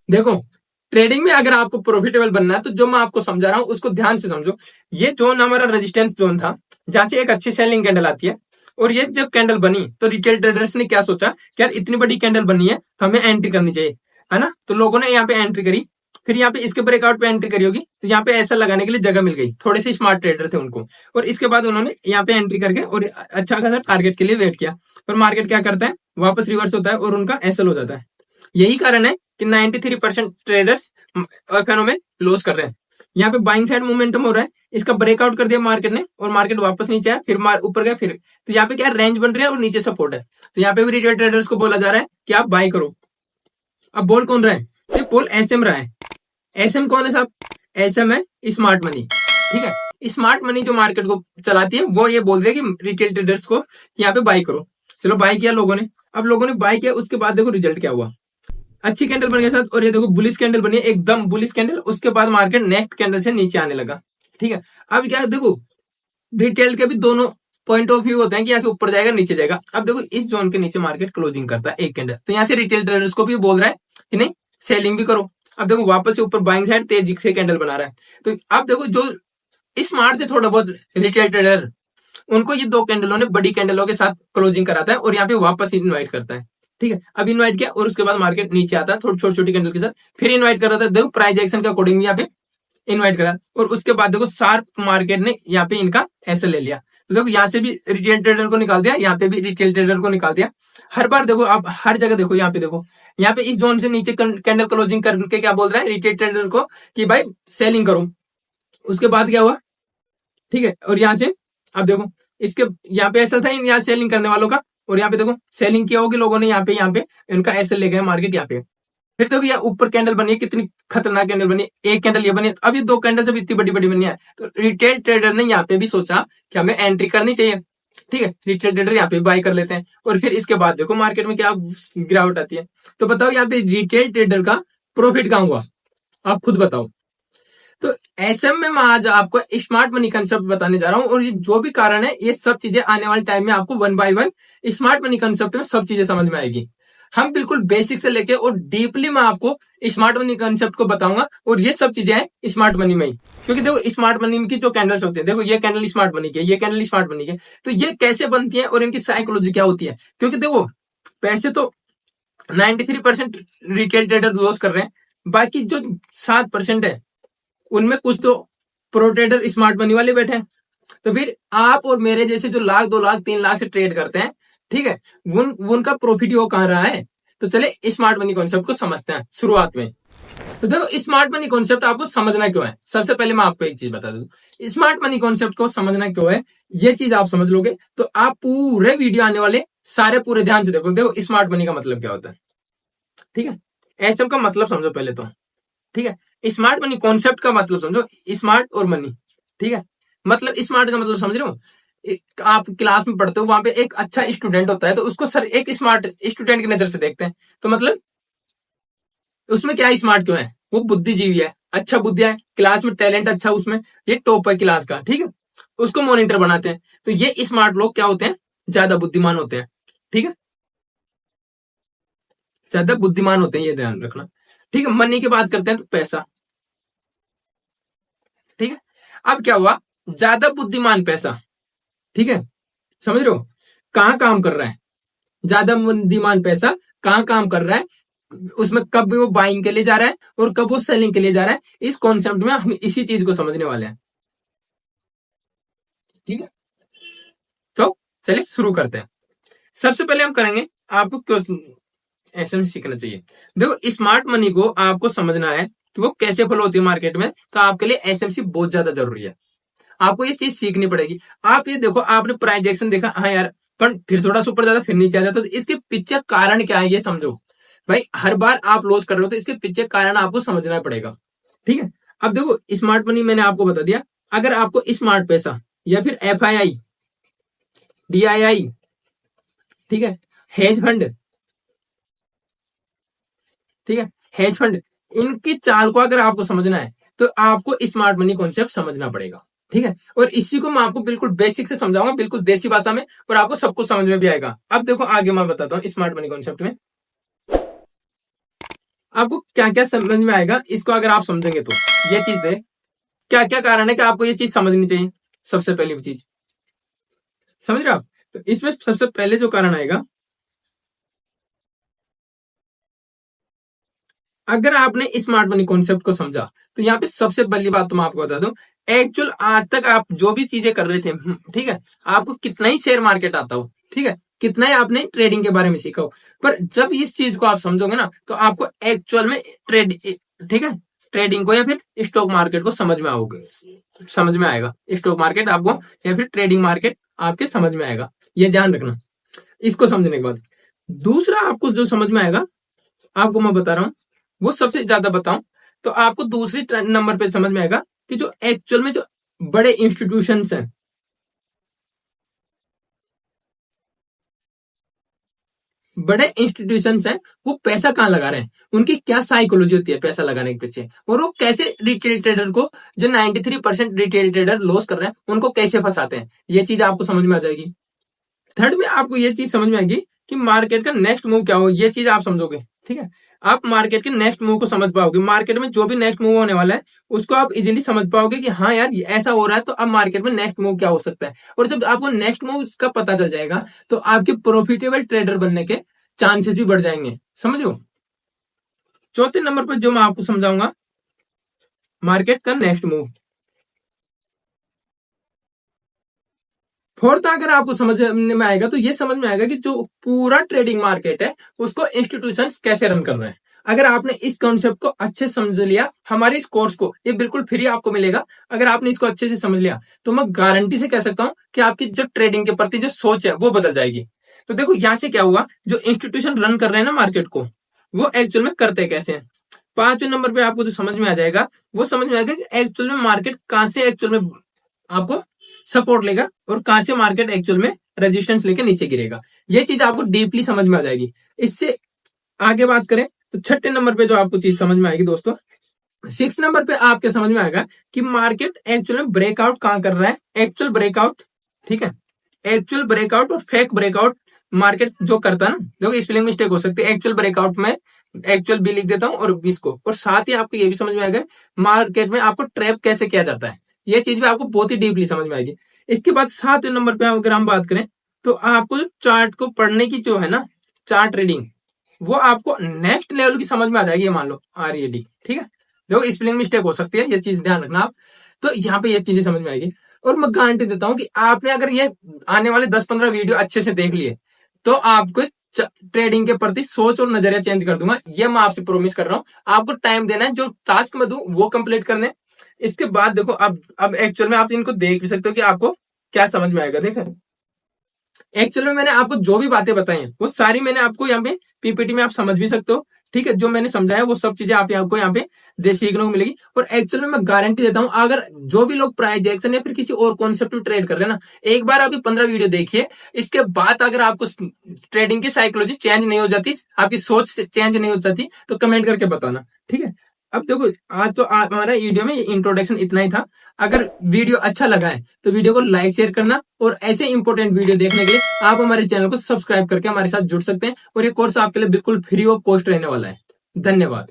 देखो ट्रेडिंग में अगर आपको प्रॉफिटेबल बनना है तो जो मैं आपको समझा रहा हूं उसको ध्यान से समझो। ये जोन हमारा रेजिस्टेंस जोन था, जहां से एक अच्छी सेलिंग कैंडल आती है। और ये जब कैंडल बनी तो रिटेल ट्रेडर्स ने क्या सोचा कि यार इतनी बड़ी कैंडल बनी है तो हमें एंट्री करनी चाहिए, है ना। तो लोगों ने यहाँ पे एंट्री करी, फिर यहाँ पे इसके ब्रेकआउट पे एंट्री करी होगी, तो यहाँ पे ऐसा लगाने के लिए जगह मिल गई, थोड़े से स्मार्ट ट्रेडर थे उनको। और इसके बाद उन्होंने यहाँ पे एंट्री करके और अच्छा खासा टारगेट के लिए वेट किया। और मार्केट क्या करता है, वापस रिवर्स होता है और उनका एसएल हो जाता है। यही कारण है कि 93% ट्रेडर्स एफएनओ में लॉस कर रहे हैं। यहाँ पे बाइंग साइड मोमेंटम हो रहा है, इसका ब्रेकआउट कर दिया मार्केट ने और मार्केट वापस नीचे आया, फिर ऊपर गया, फिर तो यहाँ पे क्या रेंज बन रही है और नीचे सपोर्ट है। तो यहाँ पे भी रिटेल ट्रेडर्स को बोला जा रहा है कि आप बाई करो। अब बोल कौन रहा है, ये बोल एसएम रहा है। एसएम कौन है साहब, एसएम है स्मार्ट मनी। ठीक है, स्मार्ट मनी जो मार्केट को चलाती है वो ये बोल रही है कि रिटेल ट्रेडर्स को यहाँ पे बाई करो। चलो बाई किया लोगों ने, अब लोगों ने बाई किया, उसके बाद देखो रिजल्ट क्या हुआ। अच्छी कैंडल बन गया साथ, और ये देखो बुलिश कैंडल बनी है, एकदम बुलिश कैंडल। उसके बाद मार्केट नेक्स्ट कैंडल से नीचे आने लगा। ठीक है, अब क्या देखो रिटेल के भी दोनों पॉइंट ऑफ व्यू होते हैं कि यहाँ से ऊपर जाएगा नीचे जाएगा। अब देखो इस जोन के नीचे मार्केट क्लोजिंग करता है एक कैंडल, तो यहाँ से रिटेल ट्रेडर्स को भी बोल रहा है कि नहीं सेलिंग भी करो। अब देखो वापस से ऊपर बाइंग साइड तेजी से कैंडल बना रहा है। तो अब देखो जो स्मार्ट थे थोड़ा बहुत रिटेल ट्रेडर, उनको ये दो कैंडलों ने बड़ी कैंडलों के साथ क्लोजिंग कराता है और यहाँ पे वापस इन्वाइट करता है। ठीक है, अब इन्वाइट किया और उसके बाद मार्केट नीचे आता है थोड़ी छोटी छोटी कैंडल के साथ, फिर इन्वाइट कर रहा था। देखो प्राइस एक्शन के अकॉर्डिंग यहाँ पे इन्वाइट करा, और उसके बाद देखो शार्प मार्केट ने यहाँ पे इनका ऐसे ले लिया। तो देखो यहाँ से भी रिटेल ट्रेडर को निकाल दिया, यहाँ पे भी रिटेल ट्रेडर को निकाल दिया। हर बार देखो आप हर जगह देखो, यहाँ पे देखो, यहाँ पे इस जोन से नीचे कैंडल क्लोजिंग करके क्या बोल रहा है रिटेल ट्रेडर को कि भाई सेलिंग करो। उसके बाद क्या हुआ, ठीक है, और यहाँ से अब देखो इसके यहाँ पे ऐसा था यहाँ सेलिंग करने वालों का, और यहाँ पे देखो सेलिंग किया होगी लोगों ने, यहाँ पे इनका ऐसे ले गए मार्केट यहाँ पे। फिर देखो यहाँ ऊपर कैंडल बनी है, कितनी खतरनाक कैंडल बनी है, एक कैंडल ये बनी है। अब ये दो कैंडल जब इतनी बड़ी बड़ी बनी है तो रिटेल ट्रेडर ने यहाँ पे भी सोचा कि हमें एंट्री करनी चाहिए। ठीक है, रिटेल ट्रेडर यहाँ पे बाय कर लेते हैं, और फिर इसके बाद देखो मार्केट में क्या गिरावट आती है। तो बताओ यहाँ पे रिटेल ट्रेडर का प्रॉफिट कहाँ हुआ, आप खुद बताओ। तो ऐसे में मैं आज आपको स्मार्ट मनी कंसेप्ट बताने जा रहा हूं, और ये जो भी कारण है ये सब चीजें आने वाले टाइम में आपको one by one smart money concept में सब चीजें समझ में आएगी। हम बिल्कुल बेसिक से लेके और डीपली मैं आपको स्मार्ट मनी कंसेप्ट को बताऊंगा, और ये सब चीजें हैं स्मार्ट मनी में ही। क्योंकि देखो स्मार्ट मनी की जो कैंडल्स होती है, देखो ये कैंडल स्मार्ट मनी की है, ये कैंडल स्मार्ट मनी की है, तो ये कैसे बनती है और इनकी साइकोलॉजी क्या होती है। क्योंकि देखो पैसे तो 93% रिटेल ट्रेडर लॉस कर रहे हैं, बाकी जो 7% है उनमें कुछ तो प्रो ट्रेडर स्मार्ट मनी वाले बैठे हैं। तो फिर आप और मेरे जैसे जो लाख 2 लाख 3 लाख से ट्रेड करते हैं, ठीक है, उनका प्रॉफिट वो कहां रहा है। तो चले स्मार्ट मनी कॉन्सेप्ट को समझते हैं शुरुआत में। तो देखो स्मार्ट मनी कॉन्सेप्ट आपको समझना क्यों है, सबसे पहले मैं आपको एक चीज बता दूं, स्मार्ट मनी कॉन्सेप्ट को समझना क्यों है। ये चीज आप समझ लोगे तो आप पूरे वीडियो आने वाले सारे पूरे ध्यान से देखो। देखो स्मार्ट मनी का मतलब क्या होता है, ठीक है, ऐसे का मतलब समझो पहले तो। ठीक है, स्मार्ट मनी कॉन्सेप्ट का मतलब समझो, स्मार्ट और मनी। ठीक है, मतलब स्मार्ट का मतलब समझ रहे हो, आप क्लास में पढ़ते हो वहां पे एक अच्छा स्टूडेंट होता है तो उसको सर एक स्मार्ट स्टूडेंट की नजर से देखते हैं, तो मतलब उसमें क्या स्मार्ट क्यों है, वो बुद्धिजीवी है, अच्छा बुद्धि है, क्लास में टैलेंट अच्छा उसमें, ये टॉप है क्लास का। ठीक है, उसको मॉनिटर बनाते हैं। तो ये स्मार्ट लोग क्या होते हैं, ज्यादा बुद्धिमान होते हैं। ठीक है, ज्यादा बुद्धिमान होते हैं, ये ध्यान रखना। ठीक है, मनी की बात करते हैं तो पैसा। ठीक है, अब क्या हुआ, ज्यादा बुद्धिमान पैसा। ठीक है, समझ रहे हो कहां काम कर रहा है, ज्यादा बुद्धिमान पैसा कहां काम कर रहा है, उसमें कब वो बाइंग के लिए जा रहा है और कब वो सेलिंग के लिए जा रहा है। इस कॉन्सेप्ट में हम इसी चीज को समझने वाले हैं। ठीक है, तो चलिए शुरू करते हैं। सबसे पहले हम करेंगे आपको क्यों ऐसे में सीखना चाहिए। देखो स्मार्ट मनी को आपको समझना है कि वो कैसे फॉलो होती है मार्केट में, तो आपके लिए एसएमसी बहुत ज्यादा जरूरी है। आपको ये चीज सीखनी पड़ेगी। आप ये देखो, आपने प्राइस एक्शन देखा, हाँ यार पर फिर थोड़ा सा ऊपर जाता फिर नीचे आ जाता, तो इसके पीछे कारण क्या है ये समझो भाई। हर बार आप लॉस कर रहे हो तो इसके पीछे कारण आपको समझना पड़ेगा। ठीक है, अब देखो स्मार्ट मनी मैंने आपको बता दिया। अगर आपको स्मार्ट पैसा या फिर एफआईआई, डीआईआई, ठीक है, हेज फंड, ठीक है, हेज फंड, इनकी चाल को अगर आपको समझना है तो आपको स्मार्ट मनी कॉन्सेप्ट समझना पड़ेगा। ठीक है, और इसी को मैं आपको बिल्कुल बेसिक से समझाऊंगा, बिल्कुल देसी भाषा में, और आपको सब कुछ समझ में भी आएगा। अब देखो आगे मैं बताता हूँ स्मार्ट मनी कॉन्सेप्ट में। आपको क्या क्या समझ में आएगा इसको अगर आप समझेंगे तो। ये चीज है, क्या क्या कारण है कि आपको ये चीज समझनी चाहिए। सबसे पहली चीज, समझ रहे हो आप? तो इसमें सबसे पहले जो कारण आएगा, अगर आपने स्मार्ट मनी कॉन्सेप्ट को समझा तो यहाँ पे सबसे पहली बात तो मैं आपको बता दूं, एक्चुअल आज तक आप जो भी चीजें कर रहे थे, ठीक है, आपको कितना ही शेयर मार्केट आता हो, ठीक है, कितना ही आपने ट्रेडिंग के बारे में सीखा हो, पर जब इस चीज को आप समझोगे ना तो आपको एक्चुअल में ठीक है, ट्रेडिंग को या फिर स्टॉक मार्केट को समझ में आओगे, समझ में आएगा स्टॉक मार्केट आपको या फिर ट्रेडिंग मार्केट आपके समझ में आएगा। ये ध्यान रखना इसको समझने के बाद। दूसरा आपको जो समझ में आएगा, आपको मैं बता रहा हूं, वो सबसे ज्यादा बताऊं तो आपको दूसरी नंबर पे समझ में आएगा कि जो एक्चुअल में जो बड़े इंस्टीट्यूशंस हैं, बड़े इंस्टीट्यूशंस हैं, वो पैसा कहाँ लगा रहे हैं, उनकी क्या साइकोलॉजी होती है पैसा लगाने के पीछे, और वो कैसे रिटेल ट्रेडर को, जो 93% रिटेल ट्रेडर लॉस कर रहे हैं, उनको कैसे फंसाते हैं, ये चीज आपको समझ में आ जाएगी। थर्ड में आपको ये चीज समझ में आएगी कि मार्केट का नेक्स्ट मूव क्या हो, ये चीज आप समझोगे, ठीक है, आप मार्केट के नेक्स्ट मूव को समझ पाओगे, मार्केट में जो भी नेक्स्ट मूव होने वाला है उसको आप इजीली समझ पाओगे कि हाँ यार ये ऐसा हो रहा है, तो अब मार्केट में नेक्स्ट मूव क्या हो सकता है, और जब आपको नेक्स्ट मूव का पता चल जाएगा तो आपके प्रॉफिटेबल ट्रेडर बनने के चांसेस भी बढ़ जाएंगे, समझो। चौथे नंबर पर जो मैं आपको समझाऊंगा, मार्केट का नेक्स्ट मूव। फोर्थ अगर आपको समझ में आएगा तो ये समझ में आएगा कि जो पूरा ट्रेडिंग मार्केट है उसको इंस्टीट्यूशंस कैसे रन कर रहे हैं। अगर आपने इस कॉन्सेप्ट को अच्छे समझ लिया, हमारे इस कोर्स को ये बिल्कुल फ्री आपको मिलेगा, अगर आपने इसको अच्छे से समझ लिया तो मैं गारंटी से कह सकता हूं कि आपकी जो ट्रेडिंग के प्रति जो सोच है वो बदल जाएगी। तो देखो यहां से क्या हुआ, जो इंस्टीट्यूशन रन कर रहे हैं ना मार्केट को, वो एक्चुअल में करते कैसे हैं। पांचवें नंबर पे आपको जो समझ में आ जाएगा, वो समझ में आएगा कि एक्चुअल में मार्केट कहां से एक्चुअल में आपको सपोर्ट लेगा और कहां से मार्केट एक्चुअल में रेजिस्टेंस लेके नीचे गिरेगा। ये चीज आपको डीपली समझ में आ जाएगी। इससे आगे बात करें तो छठे नंबर पे जो आपको चीज समझ में आएगी दोस्तों, सिक्स नंबर पे आपके समझ में आएगा कि मार्केट एक्चुअल में ब्रेकआउट कहां कर रहा है, एक्चुअल ब्रेकआउट, ठीक है, एक्चुअल ब्रेकआउट और फेक ब्रेकआउट मार्केट जो करता है ना, देखो स्पेलिंग मिस्टेक हो सकती है, एक्चुअल ब्रेकआउट में एक्चुअल भी लिख देता हूं और बीस को, और साथ ही आपको ये भी समझ में आएगा मार्केट में आपको ट्रैप कैसे किया जाता है, ये चीज भी आपको बहुत ही डीपली समझ में आएगी। इसके बाद 7वें नंबर पे अगर हम बात करें तो आपको चार्ट को पढ़ने की जो है ना, चार्ट रीडिंग, वो आपको नेक्स्ट लेवल की समझ में आ जाएगी, मान लो RED, ठीक है, देखो स्पेलिंग मिस्टेक हो सकती है, ये चीज ध्यान रखना आप। तो यहाँ पे ये चीजें समझ में आएगी, और मैं गारंटी देता हूँ कि आपने अगर ये आने वाले 10-15 वीडियो अच्छे से देख लिए तो आपको ट्रेडिंग के प्रति सोच और नजरिया चेंज कर दूंगा, ये मैं आपसे प्रोमिस कर रहा हूँ। आपको टाइम देना है, जो टास्क मैं दूं वो कंप्लीट करने। इसके बाद देखो अब एक्चुअल में आप इनको देख भी सकते हो कि आपको क्या समझ में आएगा। देखो एक्चुअल में मैंने आपको जो भी बातें बताई हैं वो सारी मैंने आपको यहाँ पे PPT में आप समझ भी सकते हो, ठीक है, जो मैंने समझाया वो सब चीजें आप आपको यहाँ पे सीखने को मिलेगी। और एक्चुअल में मैं गारंटी देता हूँ, अगर जो भी लोग प्राइस एक्शन या फिर किसी और कॉन्सेप्ट में ट्रेड कर रहे हैं ना, एक बार आप 15 वीडियो देखिए, इसके बाद अगर आपको ट्रेडिंग की साइकोलॉजी चेंज नहीं हो जाती, आपकी सोच चेंज नहीं हो जाती, तो कमेंट करके बताना, ठीक है। अब देखो आज तो हमारा वीडियो में इंट्रोडक्शन इतना ही था। अगर वीडियो अच्छा लगा है तो वीडियो को लाइक शेयर करना, और ऐसे इंपॉर्टेंट वीडियो देखने के लिए आप हमारे चैनल को सब्सक्राइब करके हमारे साथ जुड़ सकते हैं, और ये कोर्स आपके लिए बिल्कुल फ्री ऑफ कॉस्ट रहने वाला है। धन्यवाद।